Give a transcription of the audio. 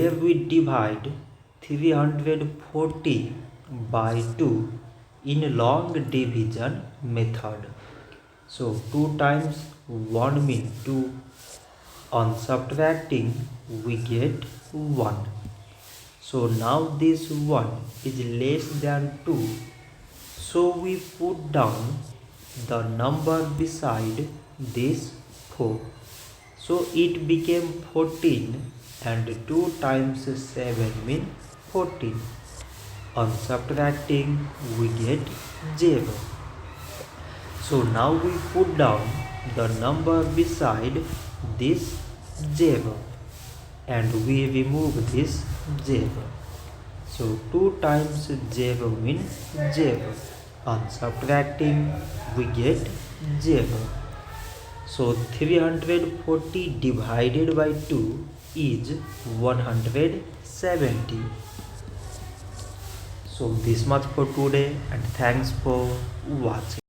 Here we divide 340 by 2 in long division method. So 2 times 1 means 2. On subtracting we get 1. So now this 1 is less than 2. So we put down the number beside this 4. So it became 14 and 2 times 7 means 14. On subtracting we get 0. So now we put down the number beside this 0 and we remove this 0. So 2 times 0 means 0. On subtracting we get 0. So 340 divided by 2 is 170. So this much for today and thanks for watching.